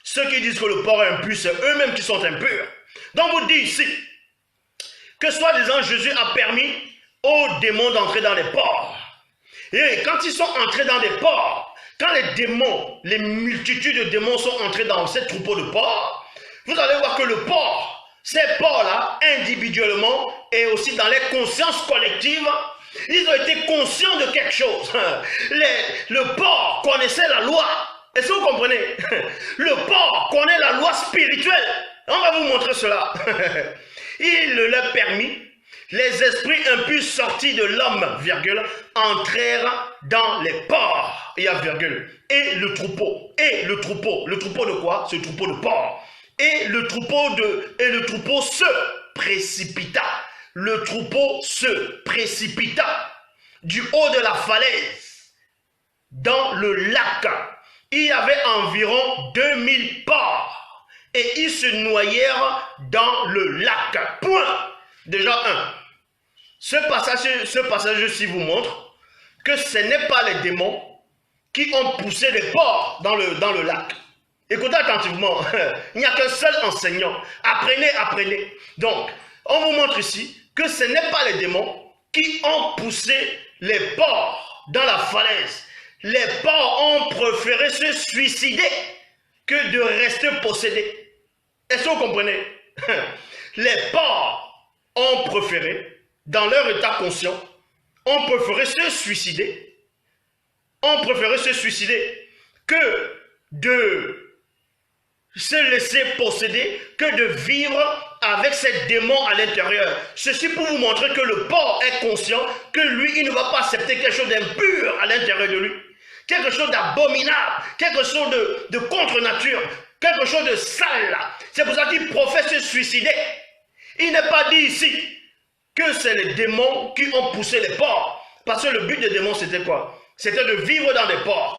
[SPEAKER 1] Ceux qui disent que le porc est impur, c'est eux-mêmes qui sont impurs. Donc vous dites ici que soi-disant Jésus a permis aux démons d'entrer dans les porcs. Et quand ils sont entrés dans des porcs, quand les démons, les multitudes de démons sont entrés dans ces troupeaux de porcs, vous allez voir que le porc, ces porcs-là, individuellement et aussi dans les consciences collectives, ils ont été conscients de quelque chose. Le porc connaissait la loi. Est-ce que vous comprenez? Le porc connaît la loi spirituelle. On va vous montrer cela. Il leur permis, les esprits impurs sortis de l'homme, virgule, entrèrent dans les porcs. Il y a virgule. Et le troupeau. Le troupeau de quoi? Ce troupeau de porcs. Et le troupeau se précipita. Le troupeau se précipita du haut de la falaise dans le lac. Il y avait environ 2000 porcs et ils se noyèrent dans le lac. Point. Déjà un. Ce passage-ci vous montre que ce n'est pas les démons qui ont poussé les porcs dans le lac. Écoutez attentivement, il n'y a qu'un seul enseignant. Apprenez. Donc, on vous montre ici que ce n'est pas les démons qui ont poussé les porcs dans la falaise. Les porcs ont préféré se suicider que de rester possédés. Est-ce que vous comprenez? Les porcs ont préféré, dans leur état conscient, ont préféré se suicider. Ont préféré se suicider que de se laisser posséder, que de vivre avec ces démons à l'intérieur. Ceci pour vous montrer que le porc est conscient que lui, il ne va pas accepter quelque chose d'impur à l'intérieur de lui. Quelque chose d'abominable, quelque chose de contre-nature, quelque chose de sale. C'est pour ça qu'il professe se suicider. Il n'est pas dit ici que c'est les démons qui ont poussé les porcs. Parce que le but des démons, c'était quoi? C'était de vivre dans des porcs.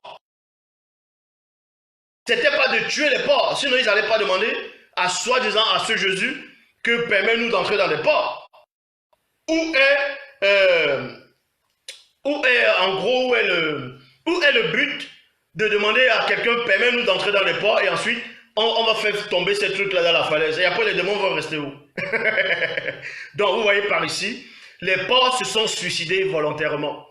[SPEAKER 1] C'était pas de tuer les porcs. Sinon, ils n'allaient pas demander à soi-disant à ce Jésus que permet-nous d'entrer dans les porcs. Où est le but de demander à quelqu'un permet-nous d'entrer dans les porcs et ensuite on va faire tomber ces trucs-là dans la falaise et après les démons vont rester où? Donc vous voyez par ici, les porcs se sont suicidés volontairement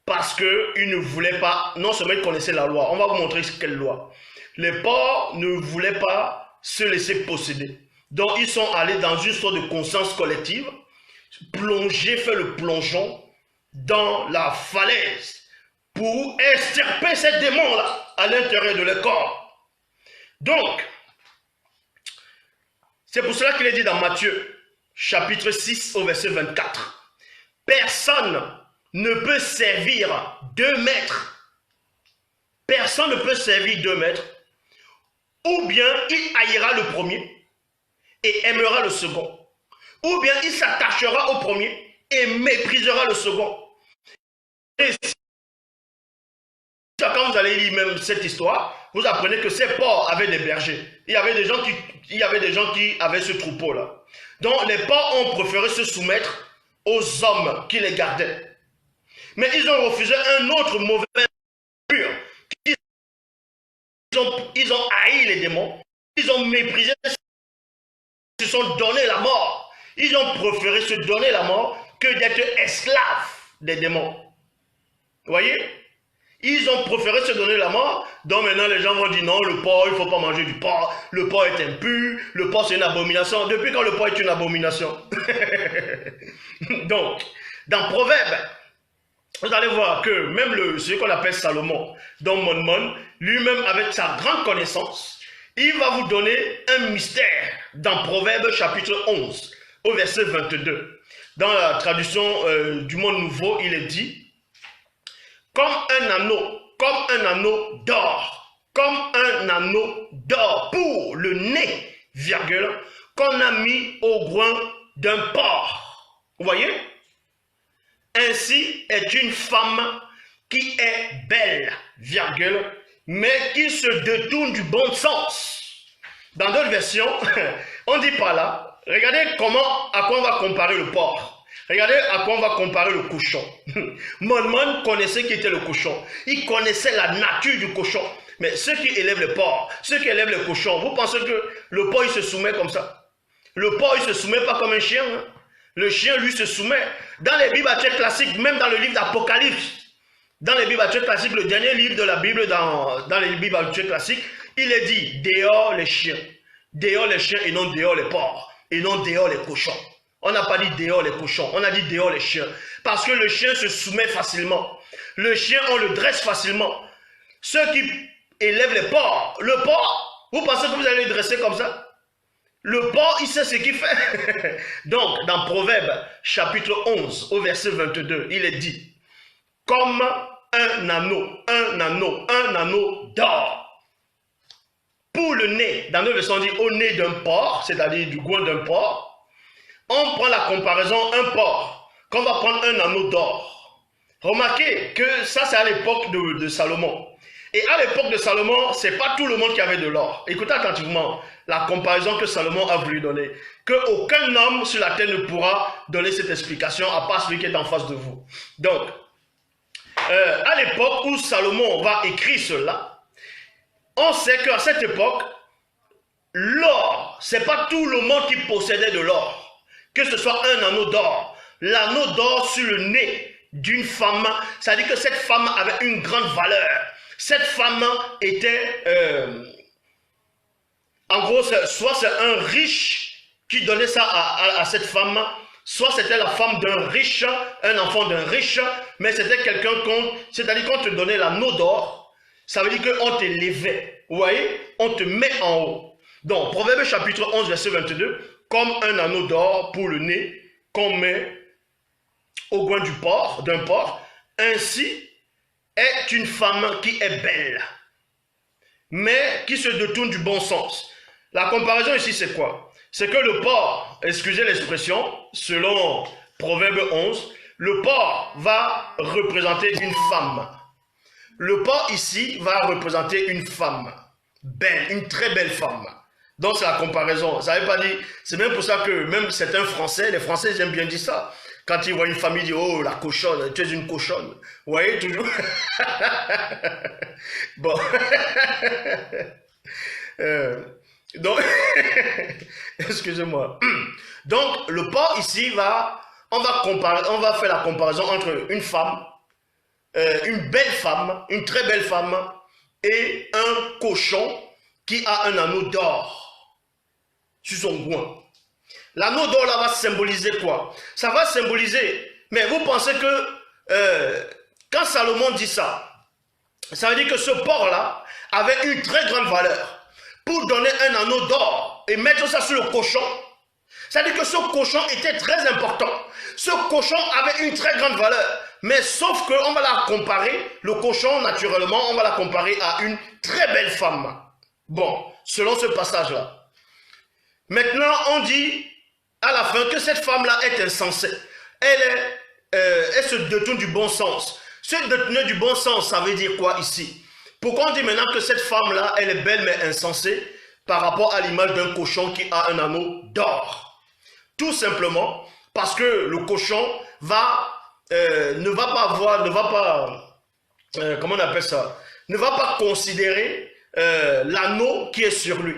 [SPEAKER 1] parce qu'ils ne voulaient pas, non seulement ils connaissaient la loi, on va vous montrer quelle loi. Les porcs ne voulaient pas se laisser posséder. Donc ils sont allés dans une sorte de conscience collective, faire le plongeon dans la falaise pour extirper ces démons-là à l'intérieur de leur corps. Donc, c'est pour cela qu'il est dit dans Matthieu, chapitre 6, au verset 24. Personne ne peut servir 2 maîtres. Personne ne peut servir 2 maîtres. Ou bien il haïra le premier et aimera le second. Ou bien il s'attachera au premier et méprisera le second. Et quand vous allez lire même cette histoire, vous apprenez que ces porcs avaient des bergers. Il y avait des gens qui avaient ce troupeau-là. Donc les porcs ont préféré se soumettre aux hommes qui les gardaient. Mais ils ont refusé un autre mauvais pur. Ils ont haï les démons. Ils ont méprisé, ils se sont donné la mort. Ils ont préféré se donner la mort que d'être esclaves des démons. Vous voyez? Ils ont préféré se donner la mort. Donc maintenant les gens vont dire non, le porc, il ne faut pas manger du porc. Le porc est impur. Le porc c'est une abomination. Depuis quand le porc est une abomination? Donc, dans Proverbe, vous allez voir que même ce qu'on appelle Salomon, dans Mon, lui-même avec sa grande connaissance, il va vous donner un mystère dans Proverbe chapitre 11, au verset 22. Dans la traduction du Monde Nouveau, il est dit comme un anneau d'or, pour le nez, virgule, qu'on a mis au groin d'un porc. Vous voyez? Ainsi est une femme qui est belle, virgule, mais qui se détourne du bon sens. Dans d'autres versions, on dit par là, regardez à quoi on va comparer le porc. Regardez à quoi on va comparer le cochon. Mon connaissait qui était le cochon. Il connaissait la nature du cochon. Mais ceux qui élèvent les porcs, ceux qui élèvent les cochons, vous pensez que le porc il se soumet comme ça? Le porc il se soumet pas comme un chien. Hein? Le chien lui se soumet. Dans les Bibles classiques, même dans le livre d'Apocalypse, dans les Bibles classiques, le dernier livre de la Bible dans les Bibles classiques, il est dit dehors les chiens et non dehors les porcs, et non dehors les cochons. On n'a pas dit dehors les cochons, on a dit dehors les chiens. Parce que le chien se soumet facilement. Le chien, on le dresse facilement. Ceux qui élèvent les porcs, le porc, vous pensez que vous allez le dresser comme ça? Le porc, il sait ce qu'il fait. Donc, dans Proverbe, chapitre 11, au verset 22, il est dit, comme un anneau d'or. Pour le nez, dans le verset on dit au nez d'un porc, c'est-à-dire du goût d'un porc, on prend la comparaison un porc, qu'on va prendre un anneau d'or. Remarquez que ça c'est à l'époque de Salomon. Et à l'époque de Salomon, ce n'est pas tout le monde qui avait de l'or. Écoutez attentivement la comparaison que Salomon a voulu donner. Qu'aucun homme sur la terre ne pourra donner cette explication à part celui qui est en face de vous. Donc, à l'époque où Salomon va écrire cela, on sait qu'à cette époque, l'or, ce n'est pas tout le monde qui possédait de l'or. Que ce soit un anneau d'or. L'anneau d'or sur le nez d'une femme, ça veut dire que cette femme avait une grande valeur. Cette femme était, en gros, soit c'est un riche qui donnait ça à cette femme, soit c'était la femme d'un riche, un enfant d'un riche, mais c'était quelqu'un c'est-à-dire qu'on te donnait l'anneau d'or. Ça veut dire qu'on t'élevait, vous voyez, on te met en haut. Donc, Proverbe chapitre 11, verset 22, comme un anneau d'or pour le nez qu'on met au coin d'un porc, ainsi est une femme qui est belle, mais qui se détourne du bon sens. La comparaison ici, c'est quoi? C'est que le porc, excusez l'expression, selon Proverbe 11, le porc va représenter une femme. Le porc ici va représenter une femme belle, une très belle femme. Donc c'est la comparaison. Ça veut pas dire, c'est même pour ça que même certains Français, les Français ils aiment bien dire ça. Quand ils voient une famille, ils disent oh la cochonne, tu es une cochonne. Vous voyez toujours. Bon. Donc, excusez-moi. Donc le porc ici on va faire la comparaison entre une femme. Une belle femme, une très belle femme et un cochon qui a un anneau d'or sur son goin. L'anneau d'or là va symboliser quoi? Ça va symboliser, mais vous pensez que quand Salomon dit ça, ça veut dire que ce porc là avait une très grande valeur. Pour donner un anneau d'or et mettre ça sur le cochon, ça veut dire que ce cochon était très important. Ce cochon avait une très grande valeur. Mais sauf qu'on va la comparer, le cochon, naturellement, on va la comparer à une très belle femme. Bon, selon ce passage-là. Maintenant, on dit à la fin que cette femme-là est insensée. Elle se détourne du bon sens. Se détourner du bon sens, ça veut dire quoi ici? Pourquoi on dit maintenant que cette femme-là, elle est belle mais insensée par rapport à l'image d'un cochon qui a un anneau d'or? Tout simplement parce que le cochon ne va pas considérer l'anneau qui est sur lui,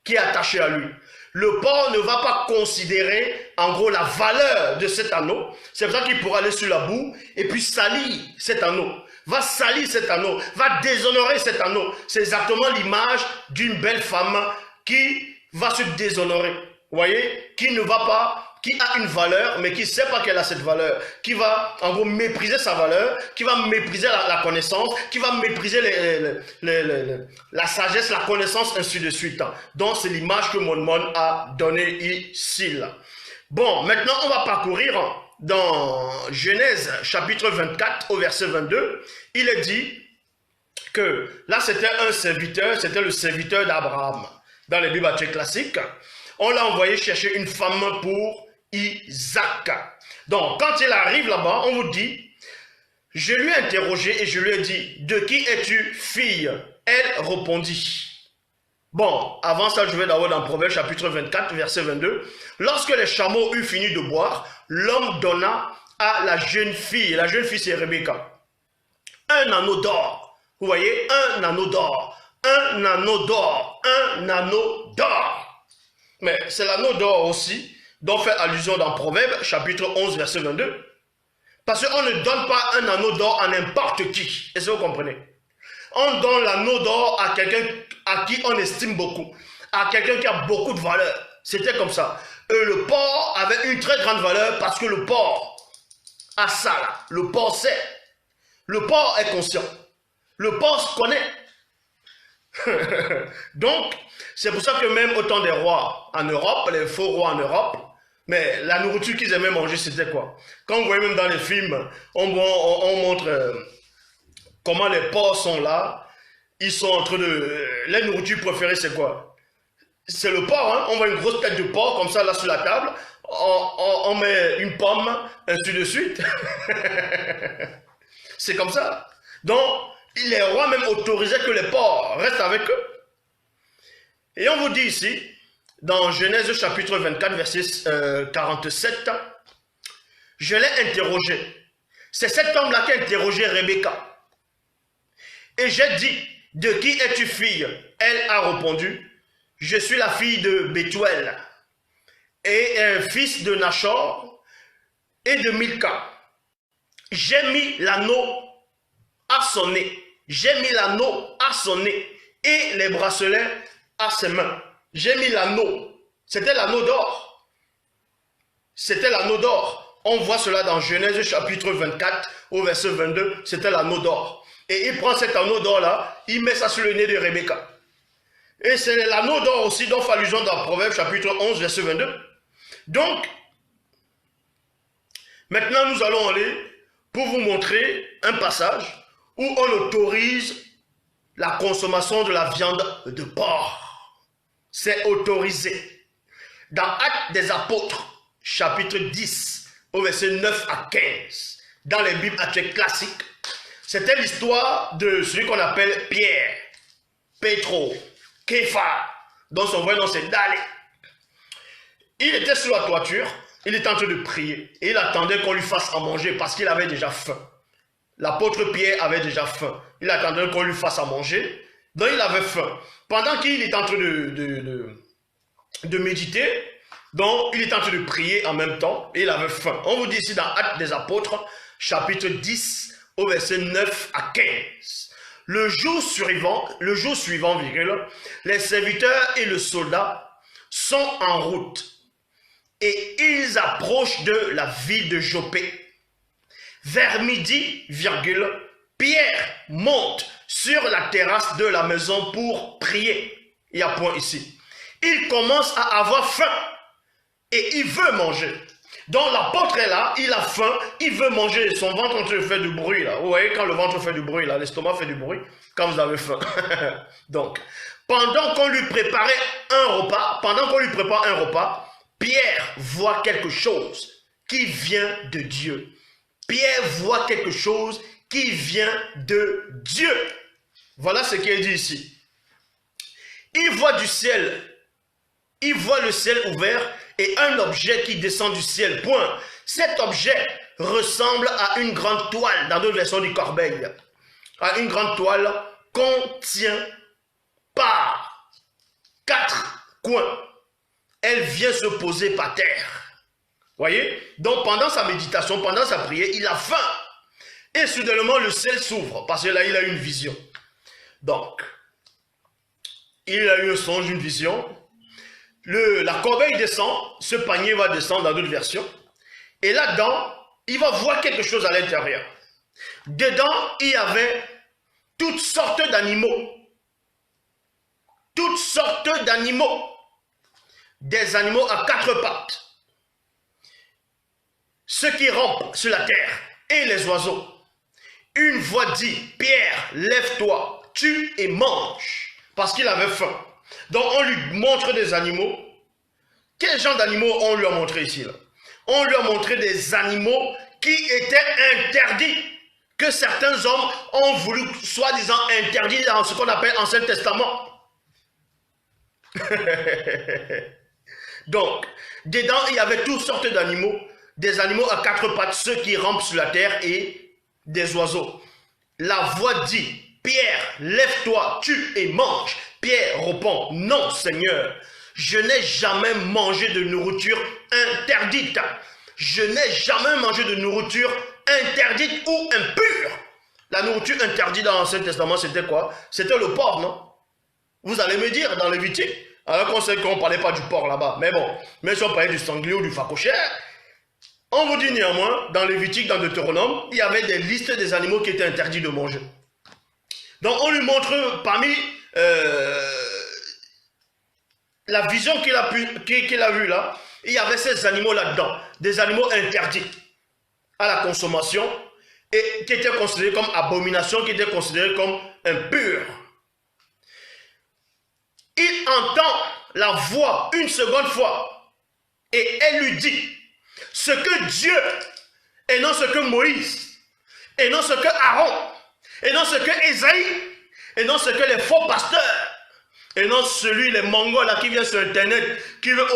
[SPEAKER 1] qui est attaché à lui. Le porc ne va pas considérer en gros la valeur de cet anneau. C'est pour ça qu'il pourra aller sur la boue et puis salir cet anneau. Va salir cet anneau, va déshonorer cet anneau. C'est exactement l'image d'une belle femme qui va se déshonorer. Vous voyez, qui a une valeur, mais qui ne sait pas qu'elle a cette valeur, qui va en gros mépriser sa valeur, qui va mépriser la connaissance, qui va mépriser la sagesse, la connaissance, ainsi de suite. Donc c'est l'image que Mon a donnée ici. Là. Bon, maintenant on va parcourir dans Genèse chapitre 24 au verset 22. Il est dit que là c'était un serviteur, c'était le serviteur d'Abraham. Dans les Bibles classiques, on l'a envoyé chercher une femme pour Isaac. Donc, quand il arrive là-bas, on vous dit, je lui ai interrogé et je lui ai dit, de qui es-tu fille? Elle répondit, Bon, avant ça, je vais d'abord dans Proverbe chapitre 24, verset 22. Lorsque les chameaux eurent fini de boire, l'homme donna à la jeune fille. La jeune fille, c'est Rebecca. Un anneau d'or. Vous voyez, un anneau d'or. Un anneau d'or. Un anneau d'or. Mais c'est l'anneau d'or aussi dont fait allusion dans Proverbe chapitre 11, verset 22. Parce qu'on ne donne pas un anneau d'or à n'importe qui. Est-ce que vous comprenez? On donne l'anneau d'or à quelqu'un à qui on estime beaucoup. À quelqu'un qui a beaucoup de valeur. C'était comme ça. Le porc avait une très grande valeur parce que le porc a ça là. Le porc sait. Le porc est conscient. Le porc se connaît. Donc, c'est pour ça que même au temps des rois en Europe, les faux rois en Europe, mais la nourriture qu'ils aimaient manger, c'était quoi? Quand vous voyez même dans les films, on montre comment les porcs sont là. Ils sont en train de... La nourriture préférée, c'est quoi? C'est le porc, hein? On voit une grosse tête de porc comme ça, là, sur la table. On met une pomme, ainsi de suite. C'est comme ça. Donc, les rois même autorisaient que les porcs restent avec eux. Et on vous dit ici, dans Genèse chapitre 24, verset 47, je l'ai interrogé. C'est cet homme-là qui a interrogé Rebecca. Et j'ai dit, de qui es-tu fille? Elle a répondu, je suis la fille de Bethuel et fils de Nachor et de Milka. J'ai mis l'anneau à son nez. J'ai mis l'anneau à son nez et les bracelets à ses mains. J'ai mis l'anneau. C'était l'anneau d'or. C'était l'anneau d'or. On voit cela dans Genèse chapitre 24 au verset 22. C'était l'anneau d'or. Et il prend cet anneau d'or là, il met ça sur le nez de Rebecca. Et c'est l'anneau d'or aussi dont fait allusion dans Proverbe chapitre 11 verset 22. Donc, maintenant nous allons aller pour vous montrer un passage où on autorise la consommation de la viande de porc. C'est autorisé. Dans Actes des Apôtres, chapitre 10, au verset 9 à 15, dans les Bibles actuelles classiques, c'était l'histoire de celui qu'on appelle Pierre, Pétro, Képha, dont son vrai nom c'est Dalé. Il était sur la toiture, il était en train de prier, et il attendait qu'on lui fasse à manger parce qu'il avait déjà faim. L'apôtre Pierre avait déjà faim. Il attendait qu'on lui fasse à manger, donc il avait faim. Pendant qu'il était en train de méditer, donc il était en train de prier en même temps, et il avait faim. On vous dit ici dans Actes des Apôtres, chapitre 10, au verset 9 à 15. Le jour suivant, les serviteurs et le soldat sont en route, et ils approchent de la ville de Joppé. Vers midi, Pierre monte sur la terrasse de la maison pour prier. Il y a point ici. Il commence à avoir faim et il veut manger. Donc l'apôtre est là, il a faim, il veut manger. Son ventre en train de faire du bruit là. Vous voyez quand le ventre fait du bruit là, l'estomac fait du bruit quand vous avez faim. Donc, pendant qu'on lui préparait un repas, Pierre voit quelque chose qui vient de Dieu. Pierre voit quelque chose qui vient de Dieu. Voilà ce qu'il est dit ici. Il voit du ciel. Il voit le ciel ouvert et un objet qui descend du ciel. Point. Cet objet ressemble à une grande toile, dans d'autres versions du Corbeil. À une grande toile contient par 4 coins. Elle vient se poser par terre. Voyez? Donc pendant sa méditation, pendant sa prière, il a faim. Et soudainement le ciel s'ouvre. Parce que là, il a une vision. Donc, il a eu un songe, une vision. La corbeille descend, ce panier va descendre dans d'autres versions. Et là-dedans, il va voir quelque chose à l'intérieur. Dedans, il y avait toutes sortes d'animaux. Toutes sortes d'animaux. Des animaux à 4 pattes. Ceux qui rampent sur la terre et les oiseaux. Une voix dit, Pierre, lève-toi, tue et mange. Parce qu'il avait faim. Donc on lui montre des animaux. Quel genre d'animaux on lui a montré ici là? On lui a montré des animaux qui étaient interdits. Que certains hommes ont voulu soi-disant interdire dans ce qu'on appelle Ancien Testament. Donc, dedans, il y avait toutes sortes d'animaux. Des animaux à quatre pattes, ceux qui rampent sur la terre, et des oiseaux. La voix dit, Pierre, lève-toi, tue et mange. Pierre répond, non Seigneur, je n'ai jamais mangé de nourriture interdite. Je n'ai jamais mangé de nourriture interdite ou impure. La nourriture interdite dans l'Ancien Testament, c'était quoi? C'était le porc, non? Vous allez me dire, dans Lévitique, alors qu'on sait qu'on ne parlait pas du porc là-bas. Mais bon, même si on parlait du sanglier ou du phacochère, on vous dit néanmoins, dans Lévitique, dans Deutéronome, il y avait des listes des animaux qui étaient interdits de manger. Donc on lui montre parmi la vision qu'il a vue là, il y avait ces animaux là-dedans, des animaux interdits à la consommation et qui étaient considérés comme abomination, qui étaient considérés comme impurs. Il entend la voix une seconde fois et elle lui dit ce que Dieu et non ce que Moïse et non ce que Aaron et non ce que Ésaïe et non ce que les faux pasteurs et non celui, les mongols là qui viennent sur internet, qui veulent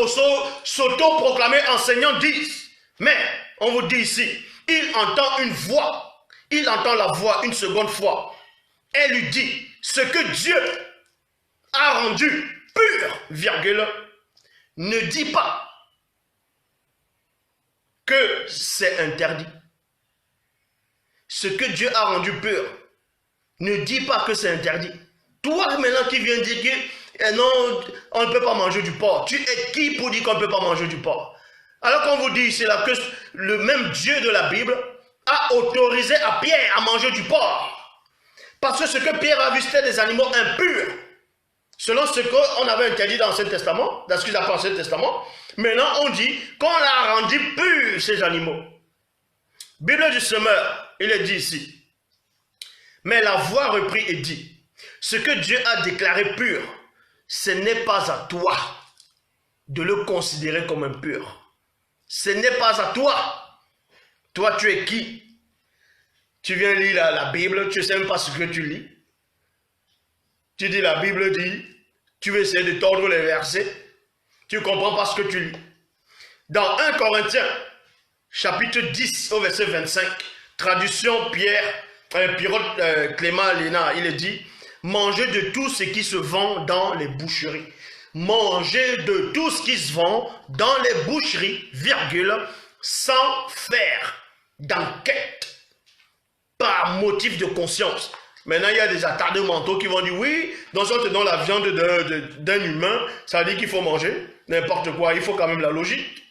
[SPEAKER 1] s'auto-proclamer enseignants disent. Mais, on vous dit ici, il entend une voix, il entend la voix une seconde fois. Elle lui dit, ce que Dieu a rendu pur, virgule, ne dit pas que c'est interdit. Ce que Dieu a rendu pur, ne dit pas que c'est interdit. Toi maintenant qui viens dire que non, on ne peut pas manger du porc. Tu es qui pour dire qu'on ne peut pas manger du porc? Alors qu'on vous dit ici là que le même Dieu de la Bible a autorisé à Pierre à manger du porc. Parce que ce que Pierre a vu c'était des animaux impurs. Selon ce qu'on avait interdit dans l'Ancien Testament, dans ce qu'ils appellent l'Ancien Testament, maintenant on dit qu'on a rendu purs ces animaux. Bible du semeur, il est dit ici. Mais la voix reprit et dit, ce que Dieu a déclaré pur, ce n'est pas à toi de le considérer comme impur. Ce n'est pas à toi. Toi, tu es qui? Tu viens lire la Bible, tu ne sais même pas ce que tu lis. Tu dis la Bible dit, tu veux essayer de tordre les versets, tu ne comprends pas ce que tu lis. Dans 1 Corinthiens, chapitre 10, au verset 25, traduction Clément Léna, il est dit, mangez de tout ce qui se vend dans les boucheries. Mangez de tout ce qui se vend dans les boucheries, virgule, sans faire d'enquête, par motif de conscience. Maintenant, il y a des attardés mentaux qui vont dire, oui, donc si on te donne la viande d'un humain, ça veut dire qu'il faut manger n'importe quoi, il faut quand même la logique.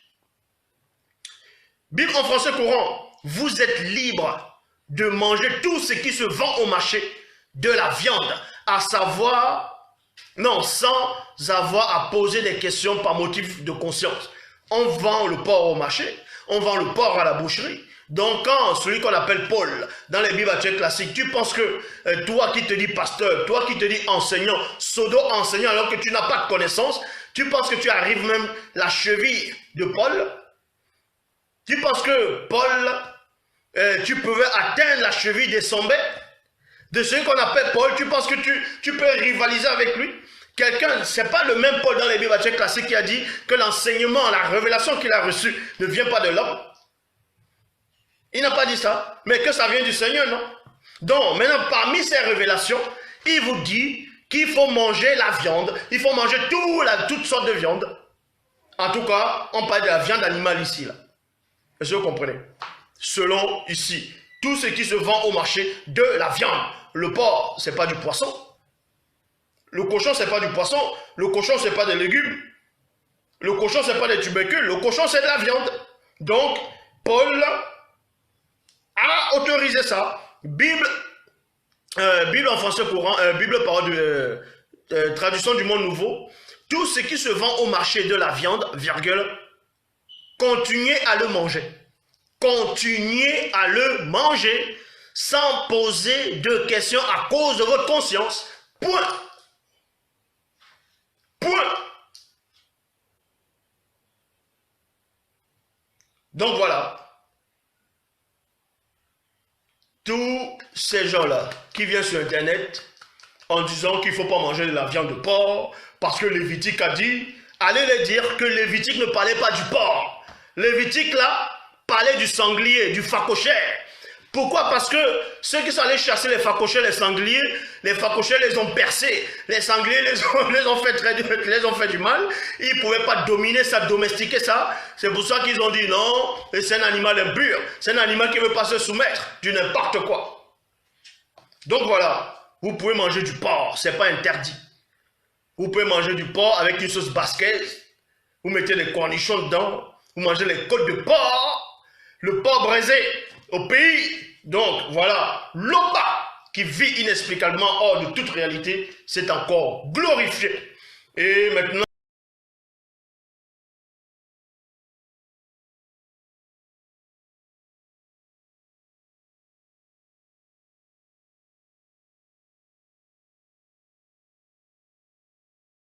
[SPEAKER 1] Bible en français courant, vous êtes libre de manger tout ce qui se vend au marché, de la viande, à savoir, non, sans avoir à poser des questions par motif de conscience. On vend le porc au marché, on vend le porc à la boucherie. Donc quand celui qu'on appelle Paul, dans les Bibles actuelles classiques, tu penses que toi qui te dis pasteur, toi qui te dis enseignant, pseudo-enseignant, alors que tu n'as pas de connaissance, tu penses que tu arrives même la cheville de Paul? Tu penses que Paul, tu pouvais atteindre la cheville des sommets de celui qu'on appelle Paul? Tu penses que tu peux rivaliser avec lui? Quelqu'un, c'est pas le même Paul dans les Bibles classiques qui a dit que l'enseignement, la révélation qu'il a reçue ne vient pas de l'homme. Il n'a pas dit ça, mais que ça vient du Seigneur, non? Donc, maintenant, parmi ces révélations, il vous dit qu'il faut manger la viande, il faut manger toutes sortes de viande. En tout cas, on parle de la viande animale ici, là. Est-ce que vous comprenez? Selon ici, tout ce qui se vend au marché de la viande. Le porc, c'est pas du poisson. Le cochon, c'est pas du poisson. Le cochon, c'est pas des légumes. Le cochon, c'est pas des tubercules. Le cochon, c'est de la viande. Donc, Paul a autorisé ça. Bible en français courant, Bible parole traduction du monde nouveau. Tout ce qui se vend au marché de la viande, virgule, continuez à le manger. Continuez à le manger sans poser de questions à cause de votre conscience. Point. Point. Donc voilà. Tous ces gens-là qui viennent sur Internet, en disant qu'il ne faut pas manger de la viande de porc, parce que Lévitique a dit, allez les dire que Lévitique ne parlait pas du porc. Lévitique là, parlait du sanglier, du phacochère. Pourquoi? Parce que ceux qui sont allés chasser les phacochères, les sangliers les ont percés. Les sangliers les ont fait du mal. Ils ne pouvaient pas dominer ça, domestiquer ça. C'est pour ça qu'ils ont dit non, c'est un animal impur. C'est un animal qui ne veut pas se soumettre du n'importe quoi. Donc voilà, vous pouvez manger du porc, ce n'est pas interdit. Vous pouvez manger du porc avec une sauce basquaise. Vous mettez des cornichons dedans. Vous mangez les côtes de porc. Le porc braisé au pays. Donc voilà, l'Oba qui vit inexplicablement hors de toute réalité, c'est encore glorifié. Et maintenant,